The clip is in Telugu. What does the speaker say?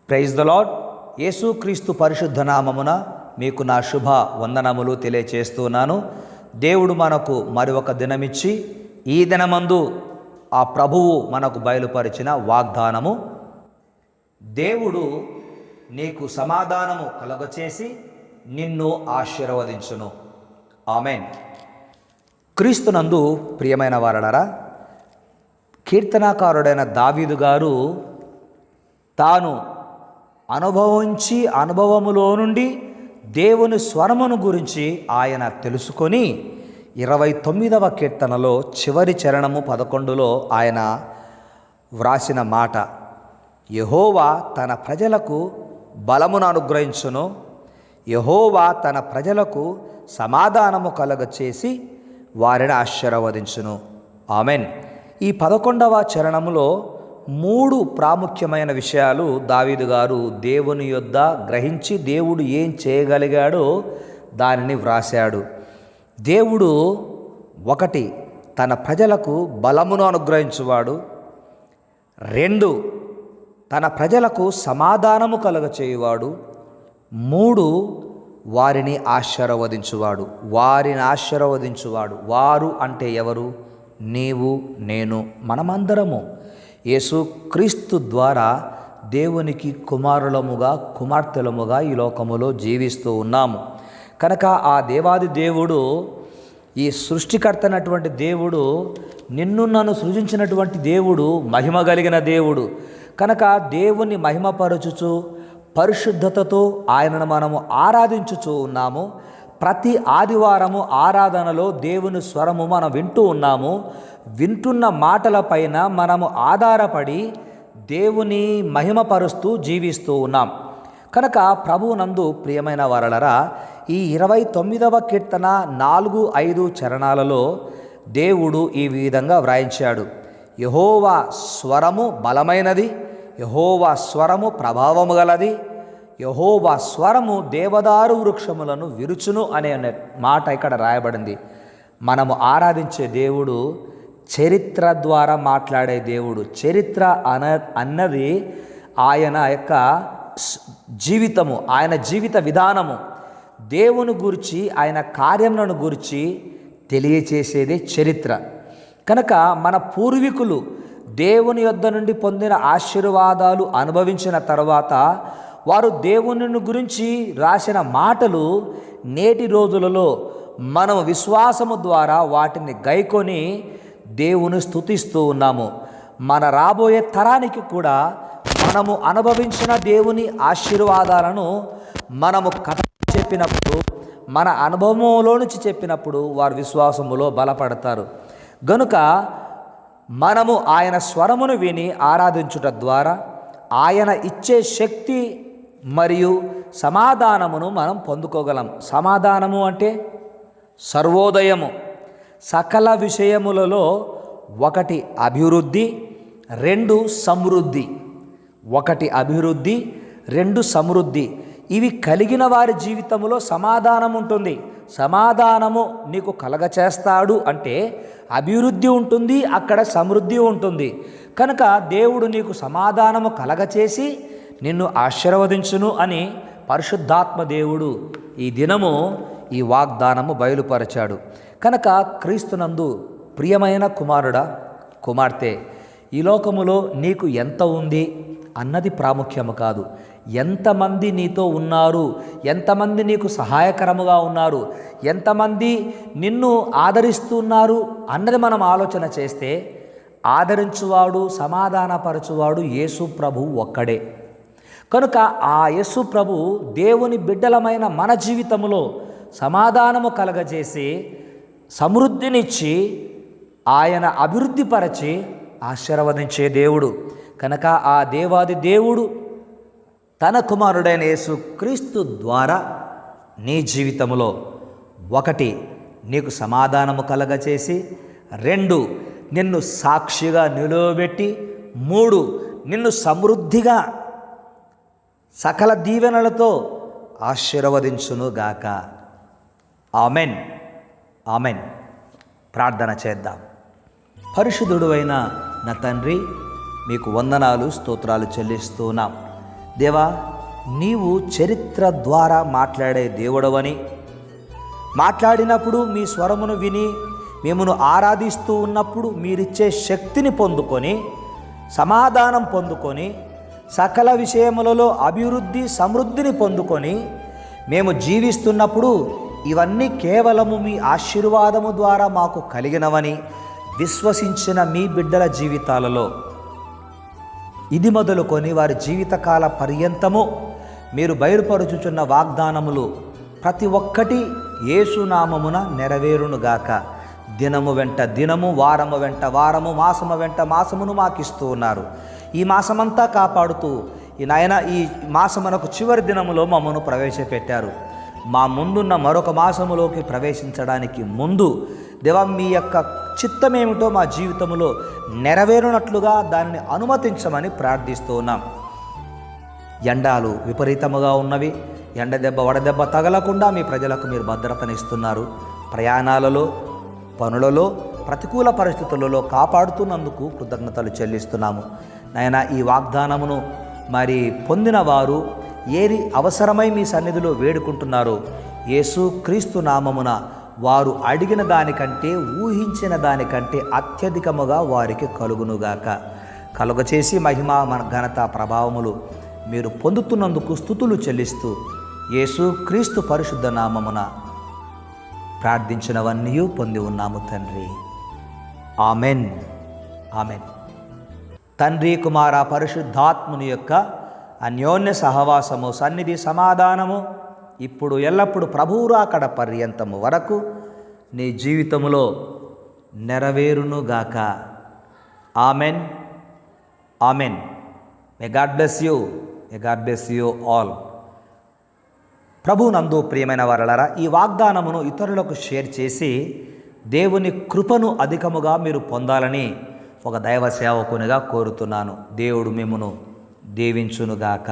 Praise the lord. యేసుక్రీస్తు పరిశుద్ధ నామమున మీకు నా శుభ వందనములు తెలియచేస్తున్నాను. దేవుడు మనకు మరి ఒక దినమిచ్చి ఈ దినమందు ఆ ప్రభువు మనకు బయలుపరిచిన వాగ్దానము, దేవుడు నీకు సమాధానము కలుగచేసి నిన్ను ఆశీర్వదించును. ఆమేన్. క్రీస్తునందు ప్రియమైన వారలారా, కీర్తనాకారుడైన దావీదు గారు తాను అనుభవించి అనుభవములో నుండి దేవుని స్వరమును గురించి ఆయన తెలుసుకొని 29వ కీర్తనలో చివరి చరణము 11లో ఆయన వ్రాసిన మాట, యెహోవా తన ప్రజలకు బలమును అనుగ్రహించును, యెహోవా తన ప్రజలకు సమాధానము కలుగచేసి వారిని ఆశీర్వదించును. ఆమెన్. ఈ 11వ చరణములో 3 ప్రాముఖ్యమైన విషయాలు దావీదు గారు దేవుని యొద్ద గ్రహించి దేవుడు ఏం చేయగలిగాడో దానిని వ్రాశాడు. దేవుడు 1 తన ప్రజలకు బలమును అనుగ్రహించువాడు, 2 తన ప్రజలకు సమాధానము కలుగచేయువాడు, 3 వారిని ఆశీర్వదించువాడు. వారిని ఆశీర్వదించువాడు వారు అంటే ఎవరు? నీవు, నేను, మనమందరము యేసుక్రీస్తు ద్వారా దేవునికి కుమారులముగా కుమార్తెలముగా ఈ లోకములో జీవిస్తూ ఉన్నాము. కనుక ఆ దేవాది దేవుడు, ఈ సృష్టికర్తనటువంటి దేవుడు, నిన్ను నన్ను సృజించినటువంటి దేవుడు మహిమ కలిగిన దేవుడు. కనుక దేవుని మహిమపరచుచు పరిశుద్ధతతో ఆయనను మనము ఆరాధించుచూ ఉన్నాము. ప్రతి ఆదివారము ఆరాధనలో దేవుని స్వరము మనం వింటూ ఉన్నాము. వింటున్న మాటలపైన మనము ఆధారపడి దేవుని మహిమపరుస్తూ జీవిస్తూ ఉన్నాం. కనుక ప్రభువునందు ప్రియమైన వారలారా, ఈ 29వ కీర్తన 4-5 చరణాలలో దేవుడు ఈ విధంగా వ్రాయించాడు. యెహోవా స్వరము బలమైనది, యెహోవా స్వరము ప్రభావము గలది, యెహోవా స్వరము దేవదారు వృక్షములను విరుచును అనే మాట ఇక్కడ రాయబడింది. మనము ఆరాధించే దేవుడు చరిత్ర ద్వారా మాట్లాడే దేవుడు. చరిత్ర అన్నది ఆయన యొక్క జీవితము, ఆయన జీవిత విధానము, దేవుని గురించి ఆయన కార్యములను గురించి తెలియచేసేదే చరిత్ర. కనుక మన పూర్వీకులు దేవుని యొద్ద నుండి పొందిన ఆశీర్వాదాలు అనుభవించిన తర్వాత వారు దేవుని గురించి రాసిన మాటలు నేటి రోజులలో మనం విశ్వాసము ద్వారా వాటిని గైకొని దేవుని స్తుతిస్తూ ఉన్నాము. మన రాబోయే తరానికి కూడా మనము అనుభవించిన దేవుని ఆశీర్వాదాలను మనము కథ చెప్పినప్పుడు, మన అనుభవంలో నుంచి చెప్పినప్పుడు వారు విశ్వాసములో బలపడతారు. గనుక మనము ఆయన స్వరమును విని ఆరాధించుట ద్వారా ఆయన ఇచ్చే శక్తి మరియు సమాధానమును మనం పొందుకోగలం. సమాధానము అంటే సర్వోదయము. సకల విషయములలో 1 అభివృద్ధి, 2 సమృద్ధి. 1 అభివృద్ధి, 2 సమృద్ధి. ఇవి కలిగిన వారి జీవితంలో సమాధానం ఉంటుంది. సమాధానము నీకు కలగచేస్తాడు అంటే అభివృద్ధి ఉంటుంది, అక్కడ సమృద్ధి ఉంటుంది. కనుక దేవుడు నీకు సమాధానము కలగచేసి నిన్ను ఆశీర్వదించును అని పరిశుద్ధాత్మ దేవుడు ఈ దినము ఈ వాగ్దానము బయలుపరిచాడు. కనుక క్రీస్తునందు ప్రియమైన కుమారుడా, కుమార్తె, ఈ లోకములో నీకు ఎంత ఉంది అన్నది ప్రాముఖ్యము కాదు. ఎంతమంది నీతో ఉన్నారు, ఎంతమంది నీకు సహాయకరముగా ఉన్నారు, ఎంతమంది నిన్ను ఆదరిస్తున్నారు అన్నది మనం ఆలోచన చేస్తే ఆదరించువాడు, సమాధానపరచువాడు యేసు ప్రభు ఒక్కడే. కనుక ఆ యేసు ప్రభు దేవుని బిడ్డలమైన మన జీవితంలో సమాధానము కలగజేసి సమృద్ధినిచ్చి ఆయన అభివృద్ధిపరచి ఆశీర్వదించే దేవుడు. కనుక ఆ దేవాది దేవుడు తన కుమారుడైన యేసుక్రీస్తు ద్వారా నీ జీవితంలో 1 నీకు సమాధానము కలగచేసి, 2 నిన్ను సాక్షిగా నిలువబెట్టి, 3 నిన్ను సమృద్ధిగా సకల దీవెనలతో ఆశీర్వదించునుగాక. ఆమెన్. ఆమెన్. ప్రార్థన చేద్దాం. పరిశుద్ధుడు అయిన నా తండ్రి, మీకు వందనాలు, స్తోత్రాలు చెల్లిస్తున్నాం. దేవా, నీవు చరిత్ర ద్వారా మాట్లాడే దేవుడవని, మాట్లాడినప్పుడు మీ స్వరమును విని మేమును ఆరాధిస్తూ ఉన్నప్పుడు మీరిచ్చే శక్తిని పొందుకొని, సమాధానం పొందుకొని, సకల విషయములలో అభివృద్ధి సమృద్ధిని పొందుకొని మేము జీవిస్తున్నప్పుడు ఇవన్నీ కేవలము మీ ఆశీర్వాదము ద్వారా మాకు కలిగినవని విశ్వసించిన మీ బిడ్డల జీవితాలలో ఇది మొదలుకొని వారి జీవితకాల పర్యంతము మీరు బయలుపరుచుచున్న వాగ్దానములు ప్రతి ఒక్కటి యేసునామమున నెరవేరునుగాక. దినము వెంట దినము, వారము వెంట వారము, మాసము వెంట మాసమును మాకిస్తూ ఉన్నారు. ఈ మాసమంతా కాపాడుతూ ఈ మాసమునకు చివరి దినములో మమ్మను ప్రవేశపెట్టారు. మా ముందున్న మరొక మాసములోకి ప్రవేశించడానికి ముందు దేవా, మీ యొక్క చిత్తమేమిటో మా జీవితంలో నెరవేరునట్లుగా దానిని అనుమతించమని ప్రార్థిస్తూ ఉన్నాం. ఎండాలు విపరీతముగా ఉన్నవి. ఎండ దెబ్బ వడదెబ్బ తగలకుండా మీ ప్రజలకు మీరు భద్రతనిస్తున్నారు. ప్రయాణాలలో, పనులలో, ప్రతికూల పరిస్థితులలో కాపాడుతున్నందుకు కృతజ్ఞతలు చెల్లిస్తున్నాము. నాయనా, ఈ వాగ్దానమును మరి పొందిన వారు ఏది అవసరమై మీ సన్నిధిలో వేడుకుంటున్నారో యేసు క్రీస్తు నామమున వారు అడిగిన దానికంటే, ఊహించిన దానికంటే అత్యధికముగా వారికి కలుగునుగాక. కలుగచేసి మహిమ, ఘనత, ప్రభావములు మీరు పొందుతున్నందుకు స్తుతులు చెల్లిస్తూ యేసు క్రీస్తు పరిశుద్ధ నామమున ప్రార్థించినవన్నీ పొంది ఉన్నాము తండ్రి. Amen, amen. తండ్రి, కుమార, పరిశుద్ధాత్ముని యొక్క అన్యోన్య సహవాసము, సన్నిధి, సమాధానము ఇప్పుడు ఎల్లప్పుడు ప్రభువు రాకడ పర్యంతము వరకు నీ జీవితములో నెరవేరునుగాక. Amen, amen. May God bless you. May God bless you all. ప్రభునందు ప్రియమైన వారలారా, ఈ వాగ్దానమును ఇతరులకు షేర్ చేసి దేవుని కృపను అధికముగా మీరు పొందాలని ఒక దైవ సేవకునిగా కోరుతున్నాను. దేవుడు మిమ్మును దీవించునుగాక.